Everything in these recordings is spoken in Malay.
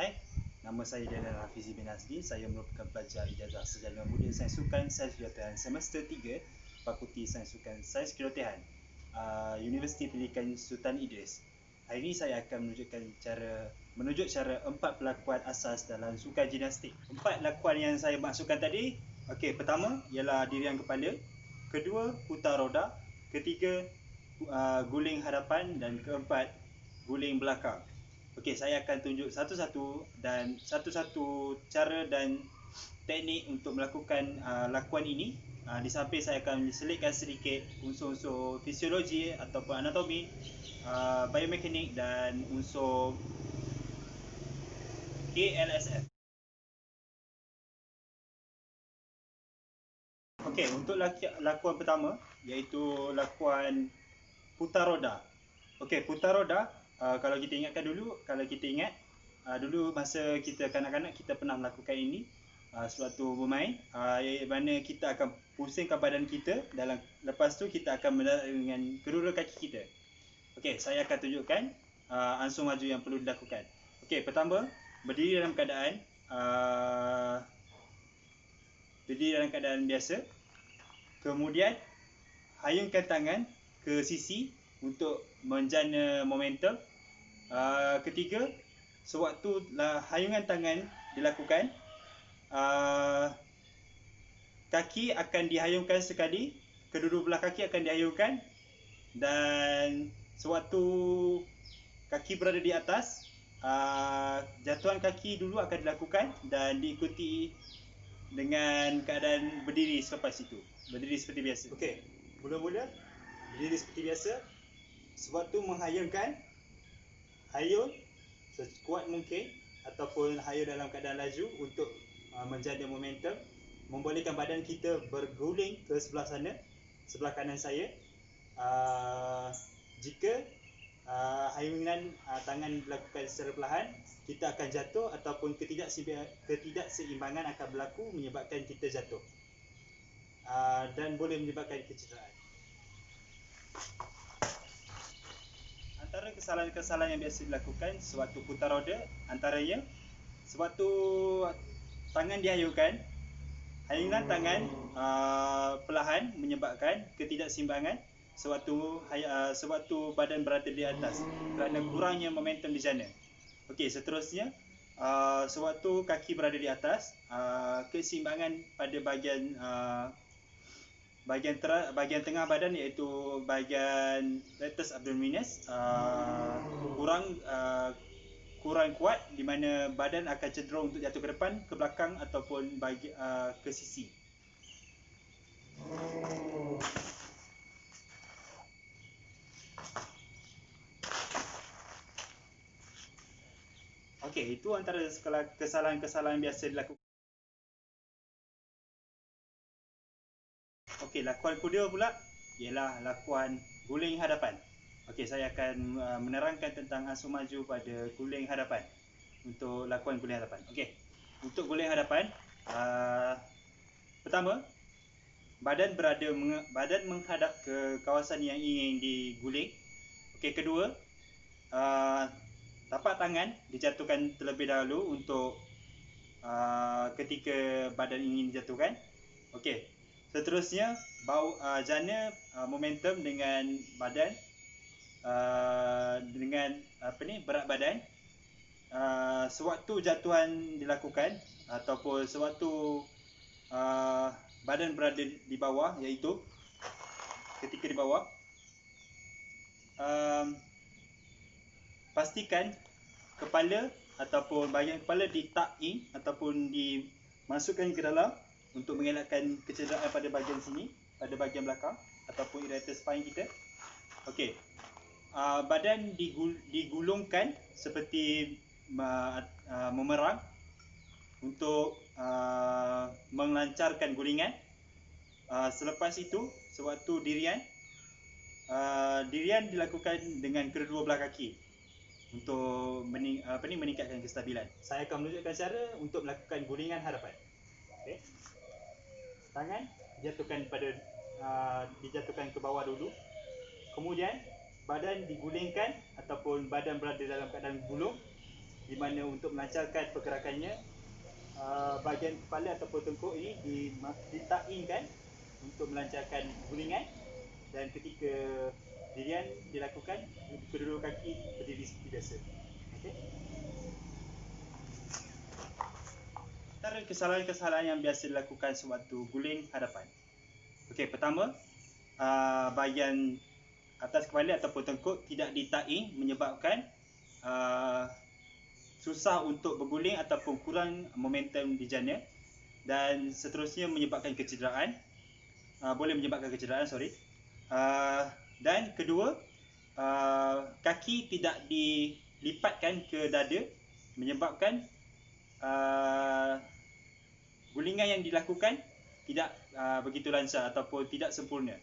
Hai, nama saya Daniel Hafizi bin Azli. Saya merupakan pelajar ijazah Sarjana Muda Sains Sukan Sains Kejuruteraan semester 3 Fakulti Sains Sukan Sains Kejuruteraan Universiti Pendidikan Sultan Idris. Hari ini saya akan menunjuk cara 4 pelakuan asas dalam sukan gimnastik. 4 lakuan yang saya maksudkan tadi, okey, pertama ialah dirian kepala, kedua putar roda, ketiga guling hadapan dan keempat guling belakang. Okey, saya akan tunjuk satu-satu cara dan teknik untuk melakukan lakuan ini. Di samping saya akan selitkan sedikit unsur-unsur fisiologi ataupun anatomi, biomekanik dan unsur KLSF. Okey, untuk lakuan pertama iaitu lakuan putar roda. Okey, putar roda, kalau kita ingatkan dulu, dulu masa kita kanak-kanak kita pernah melakukan ini sewaktu bermain, mana kita akan pusingkan badan kita lepas tu kita akan mendarat dengan kedua kaki kita. Okey, saya akan tunjukkan ansur maju yang perlu dilakukan. Okey, pertama, berdiri dalam keadaan biasa. Kemudian hayungkan tangan ke sisi untuk menjana momentum. Ketiga, sewaktu hayungan tangan dilakukan, kaki akan dihayungkan sekali, kedua-dua belah kaki akan dihayungkan, dan sewaktu kaki berada di atas, jatuhan kaki dulu akan dilakukan dan diikuti dengan keadaan berdiri selepas itu. Berdiri seperti biasa. Okey, mula-mula berdiri seperti biasa. Sewaktu menghayungkan, hayung sekuat mungkin ataupun hayung dalam keadaan laju untuk menjana momentum, membolehkan badan kita berguling ke sebelah sana, sebelah kanan saya. Jika hayungan tangan dilakukan secara perlahan, kita akan jatuh ataupun ketidakseimbangan akan berlaku menyebabkan kita jatuh dan boleh menyebabkan kecederaan. Antara kesalahan-kesalahan yang biasa dilakukan sewaktu putar roda antaranya sewaktu tangan dihayungkan, hayungan tangan perlahan menyebabkan ketidakseimbangan sewaktu badan berada di atas kerana kurangnya momentum di jana. Okey, seterusnya, sewaktu kaki berada di atas, keseimbangan pada bahagian tengah badan iaitu bahagian rectus abdominis kurang kuat, di mana badan akan cenderung untuk jatuh ke depan, ke belakang ataupun ke sisi. Okey, itu antara kesalahan-kesalahan biasa dilakukan. Okey, lakuan kedua pula ialah lakuan guling hadapan. Okey, saya akan menerangkan tentang ansur maju pada guling hadapan. Untuk lakuan guling hadapan. Okey, untuk guling hadapan, pertama, badan menghadap ke kawasan yang ingin diguling. Okey, kedua, tapak tangan dijatuhkan terlebih dahulu untuk ketika badan ingin dijatuhkan. Okey, seterusnya jana momentum dengan badan dengan berat badan sewaktu jatuhan dilakukan ataupun sewaktu badan berada di bawah, iaitu ketika di bawah, pastikan kepala ataupun bahagian kepala di-tuck in ataupun dimasukkan ke dalam untuk mengelakkan kecederaan pada bahagian sini, pada bahagian belakang ataupun iritor spine kita. Okey, badan digulungkan seperti memerang untuk melancarkan gulingan. Selepas itu, sewaktu dirian dilakukan dengan kedua belah kaki untuk meningkatkan kestabilan. Saya akan menunjukkan cara untuk melakukan gulingan hadapan. Okey, tangan dijatuhkan ke bawah dulu, kemudian badan digulingkan ataupun badan berada dalam keadaan gulung, di mana untuk melancarkan pergerakannya, bahagian kepala ataupun tengkuk ini ditainkan untuk melancarkan gulingan, dan ketika dirian dilakukan, kedua kaki berdiri seperti biasa. Okey. Antara kesalahan-kesalahan yang biasa dilakukan sewaktu guling hadapan. Okey, pertama, bahagian atas kepala ataupun tengkuk tidak ditain, menyebabkan susah untuk berguling ataupun kurang momentum di jana, dan seterusnya menyebabkan kecederaan. Boleh menyebabkan kecederaan, sorry. Dan kedua, kaki tidak dilipatkan ke dada, menyebabkan gulingan yang dilakukan tidak begitu lancar ataupun tidak sempurna.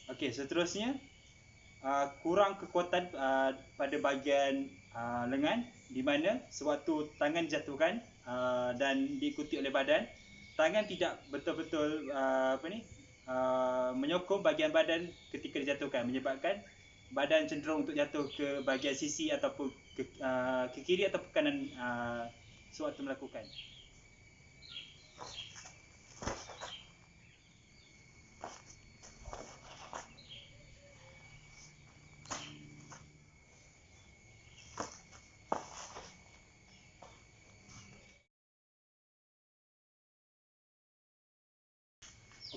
Okey, seterusnya, kurang kekuatan pada bahagian lengan, di mana sewaktu tangan dijatuhkan dan diikuti oleh badan, tangan tidak betul-betul menyokong bahagian badan ketika dijatuhkan, menyebabkan badan cenderung untuk jatuh ke bahagian sisi ataupun ke kiri atau ke kanan sewaktu melakukan.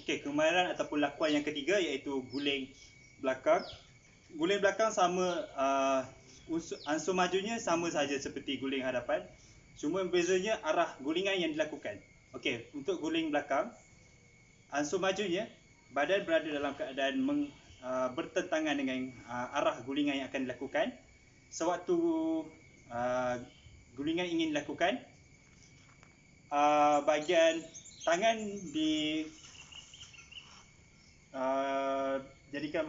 Okey, kemahiran ataupun lakuan yang ketiga iaitu guling belakang. Guling belakang sama, unsur majunya sama saja seperti guling hadapan. Cuma bezanya arah gulingan yang dilakukan. Okey, untuk guling belakang, unsur majunya badan berada dalam keadaan bertentangan dengan arah gulingan yang akan dilakukan. Sewaktu gulingan ingin dilakukan, bahagian tangan jadikan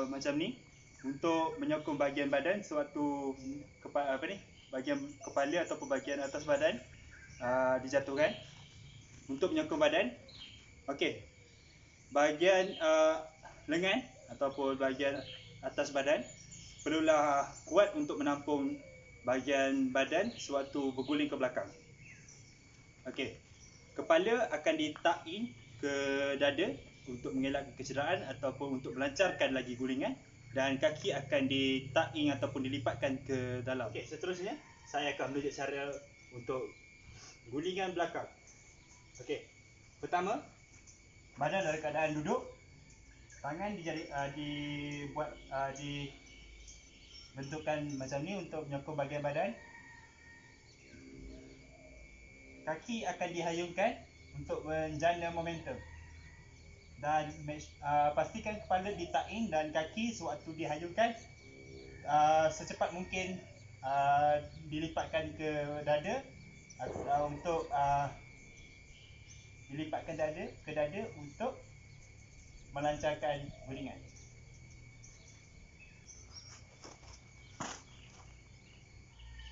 macam ni untuk menyokong bahagian badan sewaktu bahagian kepala ataupun bahagian atas badan dijatuhkan untuk menyokong badan. Okey, bahagian lengan ataupun bahagian atas badan perlulah kuat untuk menampung bahagian badan sewaktu berguling ke belakang. Okey, kepala akan ditain ke dada untuk mengelakkan kecederaan ataupun untuk melancarkan lagi gulingan, dan kaki akan ditain ataupun dilipatkan ke dalam. Okey, seterusnya saya akan menunjuk cara untuk gulingan belakang. Okey, pertama, badan dalam keadaan duduk, tangan dibentukkan macam ni untuk menyokong bahagian badan. Kaki akan dihayungkan untuk menjana momentum, dan pastikan kepala ditain dan kaki sewaktu dihayungkan secepat mungkin dilipatkan ke dada, untuk dilipatkan ke dada untuk melancarkan gulingan.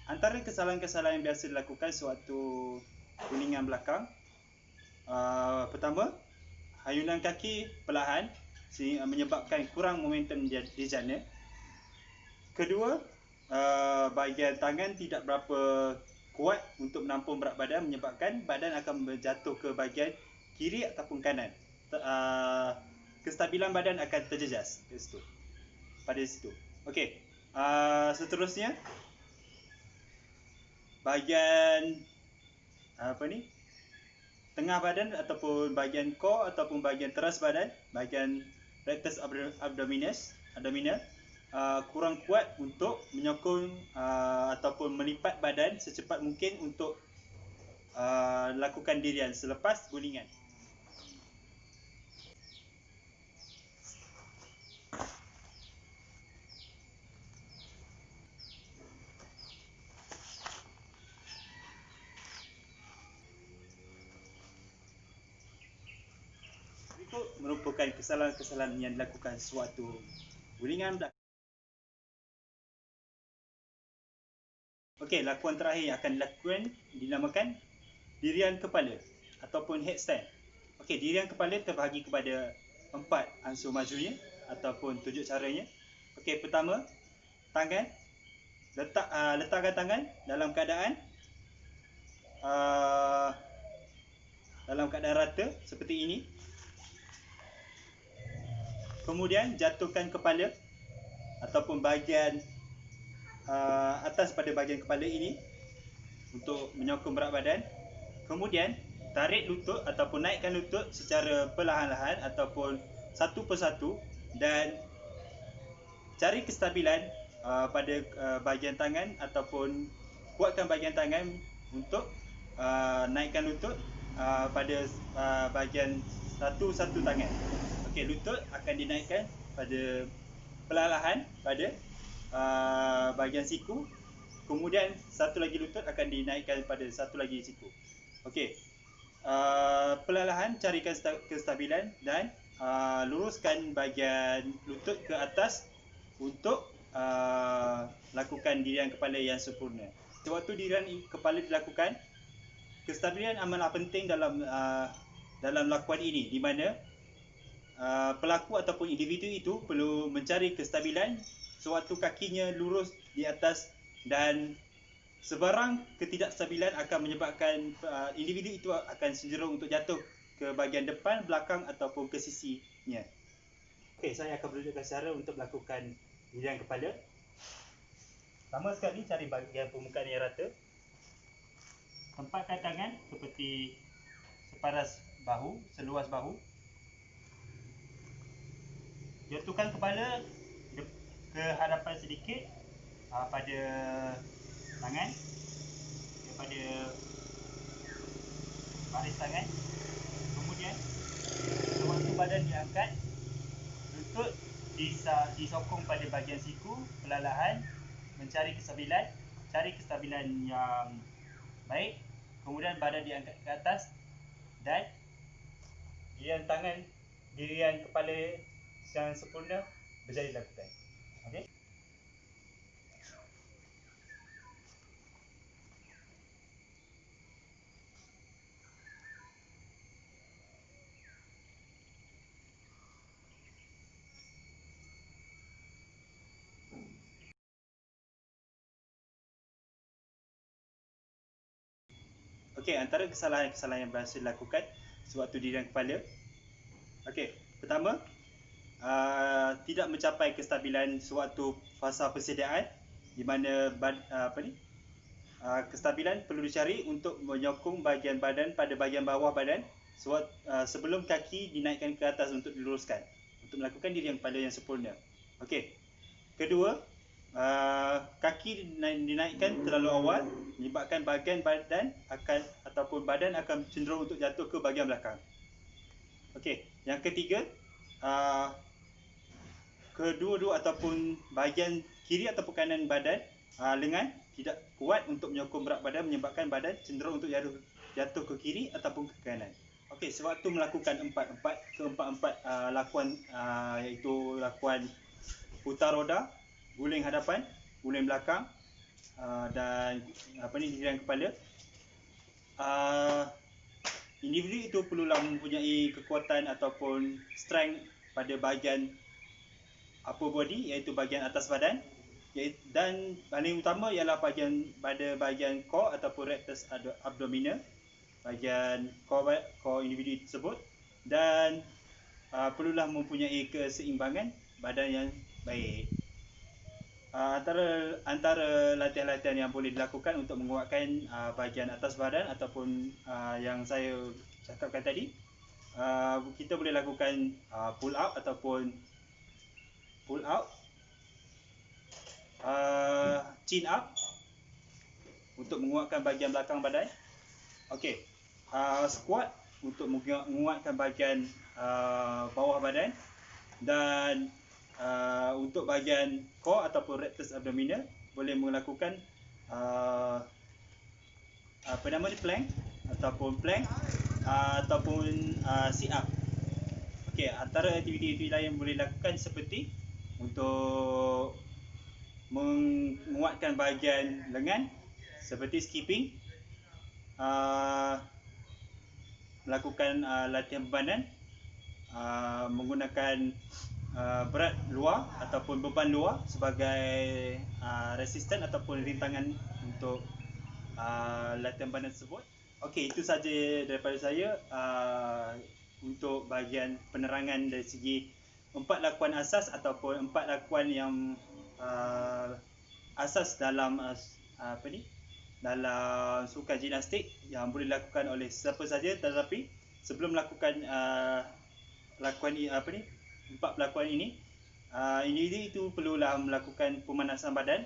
Antara kesalahan-kesalahan yang biasa dilakukan sewaktu gulingan belakang, pertama, hayunan kaki perlahan sehingga menyebabkan kurang momentum di jana. Kedua, bahagian tangan tidak berapa kuat untuk menampung berat badan, menyebabkan badan akan berjatuh ke bahagian kiri ataupun kanan. Kestabilan badan akan terjejas pada situ. Okey, seterusnya, bahagian tengah badan ataupun bahagian core ataupun bahagian teras badan, bahagian rectus abdominis, kurang kuat untuk menyokong ataupun melipat badan secepat mungkin untuk lakukan dirian selepas gulingan. Berikut merupakan kesalahan-kesalahan yang dilakukan sewaktu gulingan belakang. Okey, lakuan terakhir yang akan dilakukan dinamakan dirian kepala ataupun headstand. Okey, dirian kepala terbahagi kepada 4 unsur majunya ataupun 7 caranya. Okey, pertama, tangan letakkan tangan dalam keadaan rata seperti ini. Kemudian jatuhkan kepala ataupun bahagian atas pada bahagian kepala ini untuk menyokong berat badan. Kemudian tarik lutut ataupun naikkan lutut secara perlahan-lahan ataupun satu persatu, dan cari kestabilan pada bahagian tangan ataupun kuatkan bahagian tangan untuk naikkan lutut pada bahagian satu tangan. Okey, lutut akan dinaikkan pada perlahan pada bahagian siku. Kemudian satu lagi lutut akan dinaikkan pada satu lagi siku. Okey. Perlahan carikan kestabilan dan luruskan bahagian lutut ke atas untuk lakukan dirian kepala yang sempurna. Sewaktu dirian kepala dilakukan, kestabilan amatlah penting dalam lakuan ini, di mana pelaku ataupun individu itu perlu mencari kestabilan sewaktu kakinya lurus di atas, dan sebarang ketidakstabilan akan menyebabkan individu itu akan cenderung untuk jatuh ke bahagian depan, belakang ataupun ke sisinya. Okey, saya akan menunjukkan cara untuk melakukan dirian kepala. Pertama sekali, cari bahagian permukaan yang rata. Tempatkan tangan seperti separas bahu, seluas bahu. Jatuhkan kepala ke hadapan sedikit pada tangan, daripada baris tangan. Kemudian sewaktu badan diangkat, lutut disokong pada bahagian siku, perlahan-lahan mencari kestabilan, cari kestabilan yang baik. Kemudian badan diangkat ke atas dan dirian kepala yang sempurna berjaya dilakukan. Okey. Okey, antara kesalahan-kesalahan yang biasa dilakukan sewaktu dirian kepala. Okey, pertama, tidak mencapai kestabilan sewaktu fasa persediaan, di mana kestabilan perlu dicari untuk menyokong bahagian badan pada bahagian bawah badan sebelum kaki dinaikkan ke atas untuk diluruskan, untuk melakukan dirian kepala yang sempurna. Okey. Kedua, kaki dinaikkan terlalu awal menyebabkan bahagian badan akan cenderung untuk jatuh ke bahagian belakang. Okey, yang ketiga, kedua-dua ataupun bahagian kiri ataupun kanan badan, lengan tidak kuat untuk menyokong berat badan, menyebabkan badan cenderung untuk jatuh ke kiri ataupun ke kanan. Okey, sewaktu melakukan keempat-empat lakuan, iaitu lakuan putar roda, guling hadapan, guling belakang, dan dirian kepala, individu itu perlulah mempunyai kekuatan ataupun strength pada bahagian upper body, iaitu bahagian atas badan, dan paling utama ialah bahagian core ataupun rectus abdominal, bahagian core individu tersebut, dan perlulah mempunyai keseimbangan badan yang baik. Antara latihan-latihan yang boleh dilakukan untuk menguatkan bahagian atas badan ataupun yang saya cakapkan tadi, kita boleh lakukan pull up ataupun pull out, chin up untuk menguatkan bahagian belakang badan. Okey, squat untuk menguatkan bahagian bawah badan, dan untuk bahagian core ataupun rectus abdominal boleh melakukan plank ataupun sit up. Okey, antara aktiviti lain yang boleh dilakukan seperti untuk menguatkan bahagian lengan seperti skipping, melakukan latihan bebanan, menggunakan berat luar ataupun beban luar sebagai resisten ataupun rintangan untuk latihan badan tersebut. Okey, itu saja daripada saya untuk bahagian penerangan dari segi 4 lakuan asas ataupun 4 lakuan yang asas dalam dalam sukan gimnastik yang boleh dilakukan oleh siapa saja, tetapi sebelum melakukan lakuan 4 lakuan ini, individu itu perlulah melakukan pemanasan badan